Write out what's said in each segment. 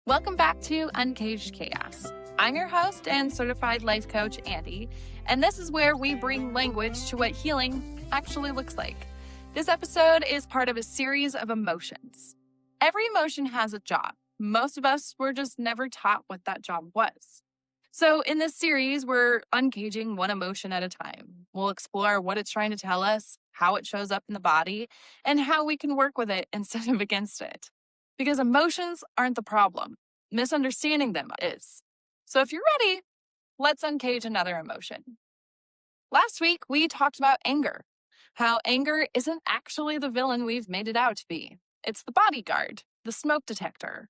Welcome back to Uncaged Chaos. I'm your host and certified life coach, Andi, and this is where we bring language to what healing actually looks like. This episode is part of a series of emotions. Every emotion has a job. Most of us were just never taught what that job was. So in this series, we're uncaging one emotion at a time. We'll explore what it's trying to tell us, how it shows up in the body, and how we can work with it instead of against it. Because emotions aren't the problem. Misunderstanding them is. So if you're ready, let's uncage another emotion. Last week, we talked about anger. How anger isn't actually the villain we've made it out to be. It's the bodyguard, the smoke detector,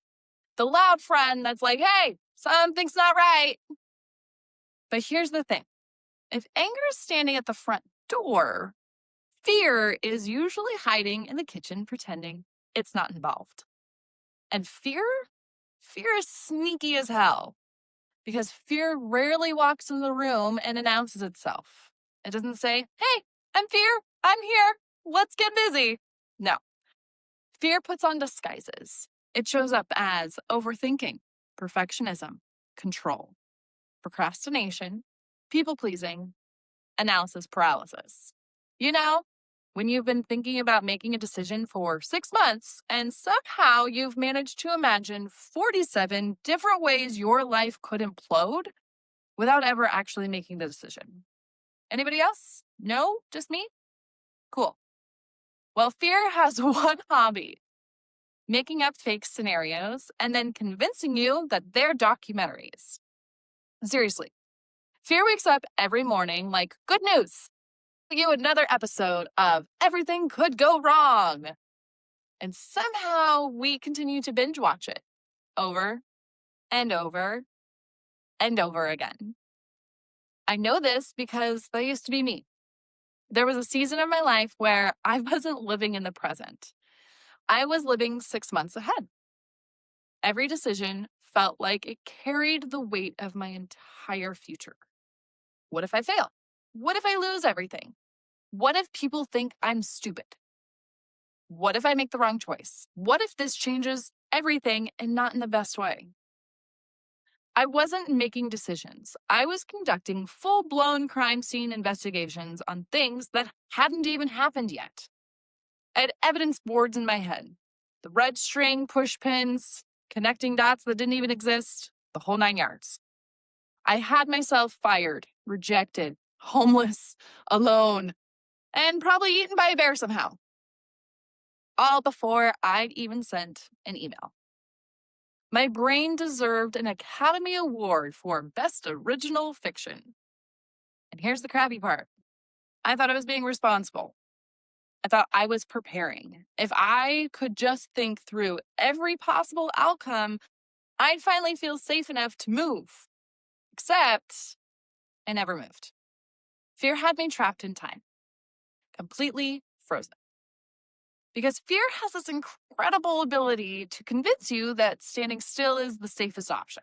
the loud friend that's like, hey, something's not right. But here's the thing. If anger is standing at the front door, fear is usually hiding in the kitchen pretending it's not involved. And fear is sneaky as hell because fear rarely walks in the room and announces itself. It doesn't say, hey, I'm fear, I'm here, let's get busy. No. Fear puts on disguises. It shows up as overthinking, perfectionism, control, procrastination, people-pleasing, analysis paralysis. You know, when you've been thinking about making a decision for 6 months and somehow you've managed to imagine 47 different ways your life could implode without ever actually making the decision. Anybody else? No? Just me? Cool. Well, fear has one hobby: making up fake scenarios and then convincing you that they're documentaries. Seriously. Fear wakes up every morning like, good news, you another episode of Everything Could Go Wrong. And somehow we continue to binge watch it over and over and over again. I know this because that used to be me. There was a season of my life where I wasn't living in the present. I was living 6 months ahead. Every decision felt like it carried the weight of my entire future. What if I fail? What if I lose everything? What if people think I'm stupid? What if I make the wrong choice? What if this changes everything and not in the best way? I wasn't making decisions. I was conducting full-blown crime scene investigations on things that hadn't even happened yet. I had evidence boards in my head. The red string, push pins, connecting dots that didn't even exist, the whole 9 yards. I had myself fired, rejected, homeless, alone, and probably eaten by a bear somehow. All before I'd even sent an email. My brain deserved an Academy Award for Best Original Fiction. And here's the crappy part. I thought I was being responsible. I thought I was preparing. If I could just think through every possible outcome, I'd finally feel safe enough to move. Except I never moved. Fear had me trapped in time, completely frozen. Because fear has this incredible ability to convince you that standing still is the safest option.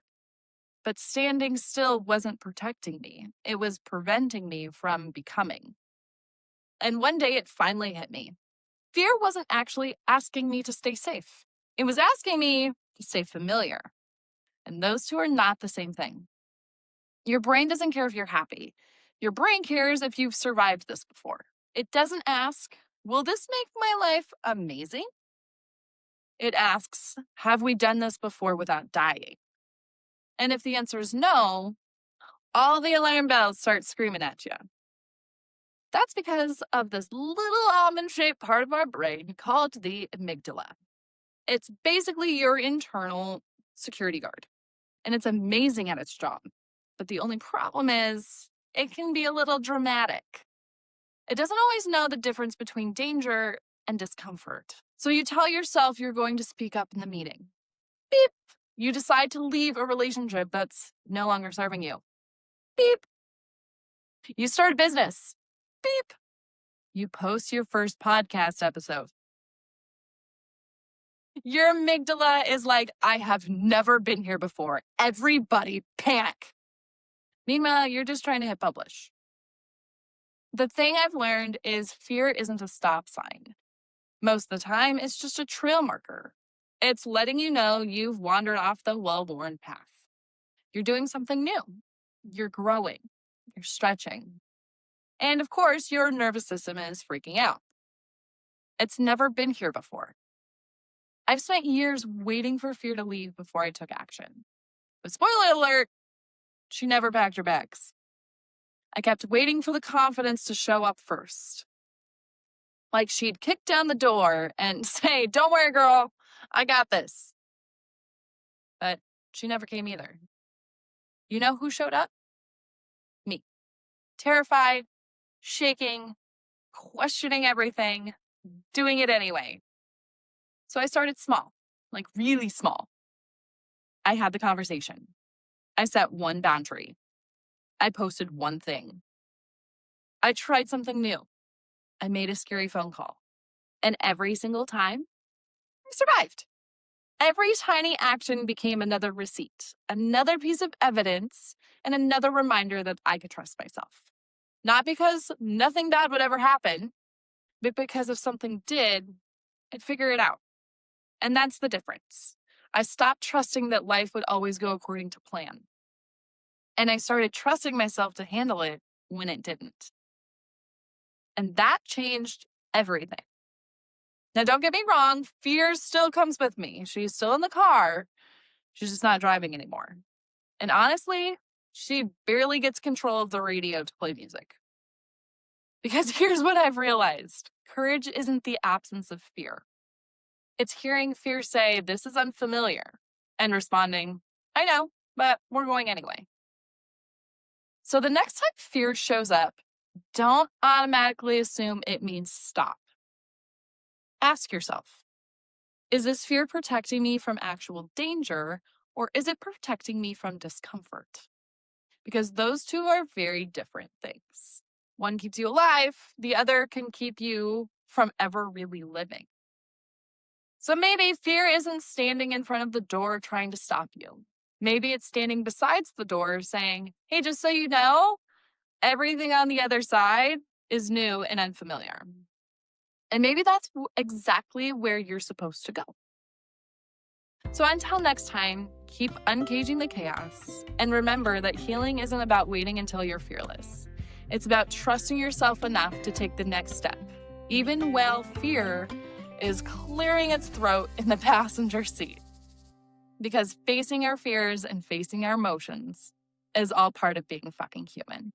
But standing still wasn't protecting me. It was preventing me from becoming. And one day it finally hit me. Fear wasn't actually asking me to stay safe. It was asking me to stay familiar. And those two are not the same thing. Your brain doesn't care if you're happy. Your brain cares if you've survived this before. It doesn't ask, will this make my life amazing? It asks, have we done this before without dying? And if the answer is no, all the alarm bells start screaming at you. That's because of this little almond-shaped part of our brain called the amygdala. It's basically your internal security guard, and it's amazing at its job. But the only problem is it can be a little dramatic. It doesn't always know the difference between danger and discomfort. So you tell yourself you're going to speak up in the meeting. Beep. You decide to leave a relationship that's no longer serving you. Beep. You start a business. Beep. You post your first podcast episode. Your amygdala is like, I have never been here before. Everybody panic. Meanwhile, you're just trying to hit publish. The thing I've learned is fear isn't a stop sign. Most of the time, it's just a trail marker. It's letting you know you've wandered off the well-worn path. You're doing something new. You're growing. You're stretching. And of course, your nervous system is freaking out. It's never been here before. I've spent years waiting for fear to leave before I took action. But spoiler alert, she never packed her bags. I kept waiting for the confidence to show up first. Like she'd kick down the door and say, "Don't worry, girl, I got this." But she never came either. You know who showed up? Me. Terrified, shaking, questioning everything, doing it anyway. So I started small, like really small. I had the conversation. I set one boundary. I posted one thing. I tried something new. I made a scary phone call. And every single time, I survived. Every tiny action became another receipt, another piece of evidence, and another reminder that I could trust myself. Not because nothing bad would ever happen, but because if something did, I'd figure it out. And that's the difference. I stopped trusting that life would always go according to plan. And I started trusting myself to handle it when it didn't. And that changed everything. Now, don't get me wrong, fear still comes with me. She's still in the car. She's just not driving anymore. And honestly, she barely gets control of the radio to play music. Because here's what I've realized. Courage isn't the absence of fear. It's hearing fear say, "This is unfamiliar," and responding, "I know, but we're going anyway." So the next time fear shows up, don't automatically assume it means stop. Ask yourself, is this fear protecting me from actual danger, or is it protecting me from discomfort? Because those two are very different things. One keeps you alive, the other can keep you from ever really living. So maybe fear isn't standing in front of the door trying to stop you. Maybe it's standing beside the door saying, "Hey, just so you know, everything on the other side is new and unfamiliar." And maybe that's exactly where you're supposed to go. So until next time, keep uncaging the chaos. And remember that healing isn't about waiting until you're fearless. It's about trusting yourself enough to take the next step, even while fear is clearing its throat in the passenger seat. Because facing our fears and facing our emotions is all part of being fucking human.